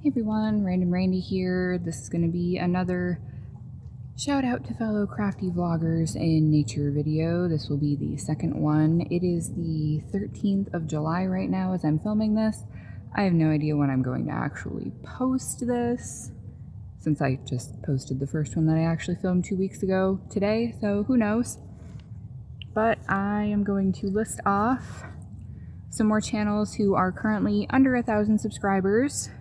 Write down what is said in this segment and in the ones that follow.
Hey everyone, Random Randy here. This is going to be another shout out to fellow crafty vloggers in nature video. This will be the second one. It is the 13th of July right now as I'm filming this. I have no idea when I'm going to actually post this, since I just posted the first one that I actually filmed 2 weeks ago today, so who knows. But I am going to list off some more channels who are currently under 1,000 subscribers.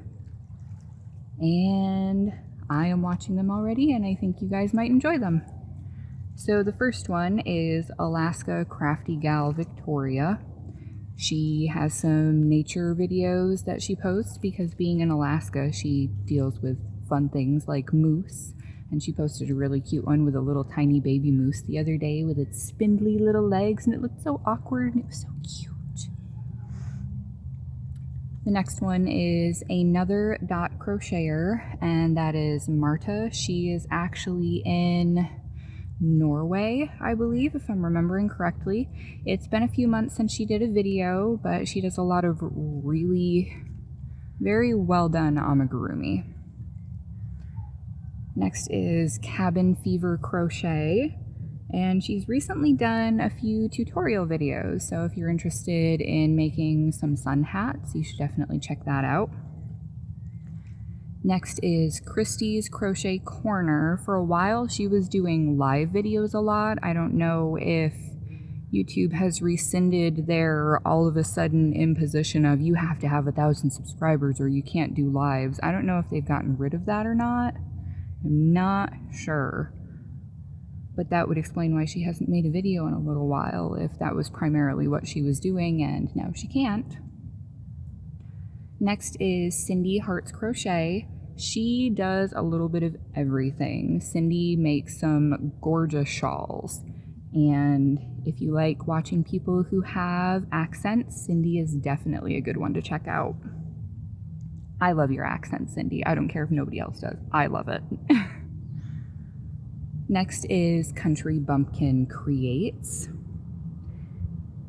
And I am watching them already, and I think you guys might enjoy them. So the first one is Alaska Crafty Gal Victoria. She has some nature videos that she posts because being in Alaska, she deals with fun things like moose. And she posted a really cute one with a little tiny baby moose the other day with its spindly little legs, and it looked so awkward and it was so cute. The next one is Another.Crocheter, and that is Marta. She is actually in Norway, I believe, if I'm remembering correctly. It's been a few months since she did a video, but she does a lot of really very well done amigurumi. Next is Cabin Fever Crochet, and she's recently done a few tutorial videos, so if you're interested in making some sun hats, you should definitely check that out. Next is Christy's Crochet Corner. For a while she was doing live videos a lot. I don't know if YouTube has rescinded their all of a sudden imposition of you have to have 1,000 subscribers or you can't do lives. I don't know if they've gotten rid of that or not. I'm not sure. But that would explain why she hasn't made a video in a little while, if that was primarily what she was doing and now she can't. Next is Cindy Hearts Crochet. She does a little bit of everything. Cindy makes some gorgeous shawls. And if you like watching people who have accents, Cindy is definitely a good one to check out. I love your accent, Cindy. I don't care if nobody else does. I love it. Next is Country Bumpkin Creates.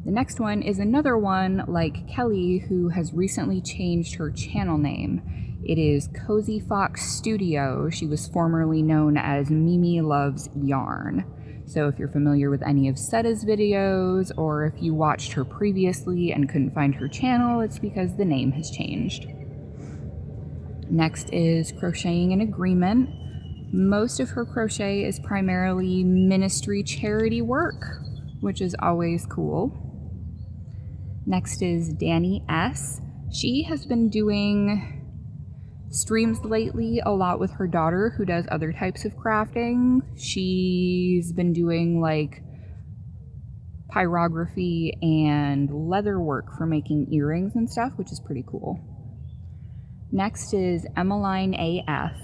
The next one is another one like Kelly who has recently changed her channel name. It is Cozy Fox Studio. She was formerly known as Mimi Loves Yarn. So if you're familiar with any of Seta's videos, or if you watched her previously and couldn't find her channel, it's because the name has changed. Next is Crocheting in Agreement. Most of her crochet is primarily ministry charity work, which is always cool. Next is Dani S. She has been doing streams lately a lot with her daughter who does other types of crafting. She's been doing like pyrography and leather work for making earrings and stuff, which is pretty cool. Next is Emiline AF.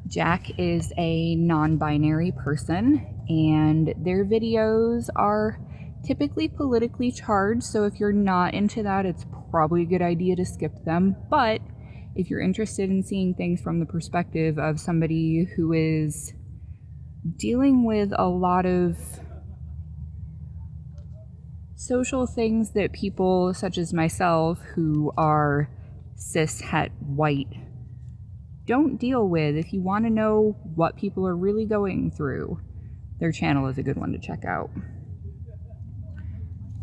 Jack is a non-binary person, and their videos are typically politically charged, so if you're not into that, it's probably a good idea to skip them. But if you're interested in seeing things from the perspective of somebody who is dealing with a lot of social things that people such as myself who are cis het white don't deal with, if you want to know what people are really going through, their channel is a good one to check out.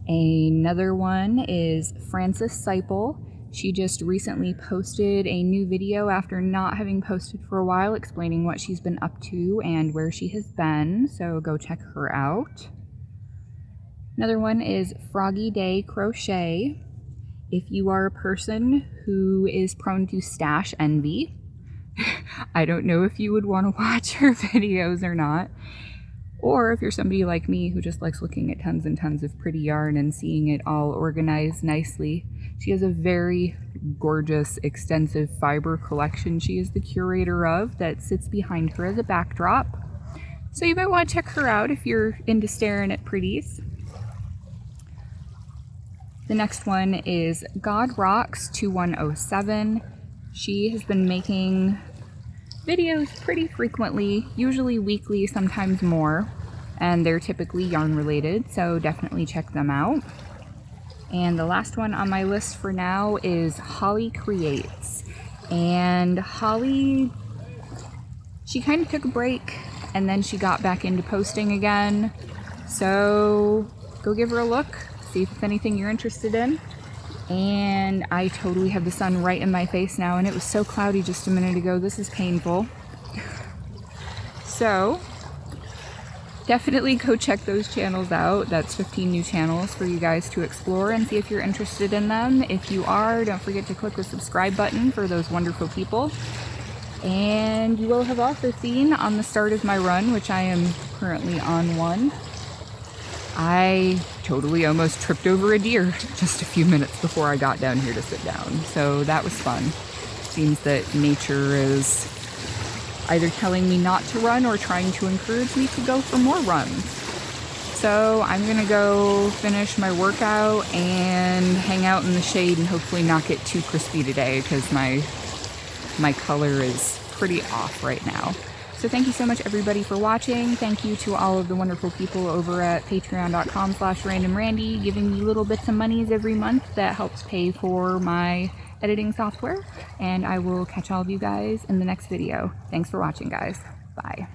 Another one is Frances Siple. She just recently posted a new video after not having posted for a while, explaining what she's been up to and where she has been, so go check her out. Another one is Froggy Day Crochet. If you are a person who is prone to stash envy, I don't know if you would want to watch her videos or not. Or if you're somebody like me who just likes looking at tons and tons of pretty yarn and seeing it all organized nicely. She has a very gorgeous, extensive fiber collection she is the curator of that sits behind her as a backdrop. So you might want to check her out if you're into staring at pretties. The next one is God Rocks 2107. She has been making videos pretty frequently, usually weekly, sometimes more, and they're typically yarn related, so definitely check them out. And the last one on my list for now is Holley Creates. And Holley, she kind of took a break and then she got back into posting again. So go give her a look, see if it's anything you're interested in. And I totally have the sun right in my face now, and it was so cloudy just a minute ago. This is painful. So definitely go check those channels out. That's 15 new channels for you guys to explore and see if you're interested in them. If you are, don't forget to click the subscribe button for those wonderful people. And you will have also seen on the start of my run, which I am currently on one, I totally almost tripped over a deer just a few minutes before I got down here to sit down. So that was fun. Seems that nature is either telling me not to run or trying to encourage me to go for more runs. So I'm gonna go finish my workout and hang out in the shade and hopefully not get too crispy today because my color is pretty off right now. So thank you so much everybody for watching. Thank you to all of the wonderful people over at patreon.com/randomrandy giving me little bits of monies every month that helps pay for my editing software. And I will catch all of you guys in the next video. Thanks for watching, guys. Bye.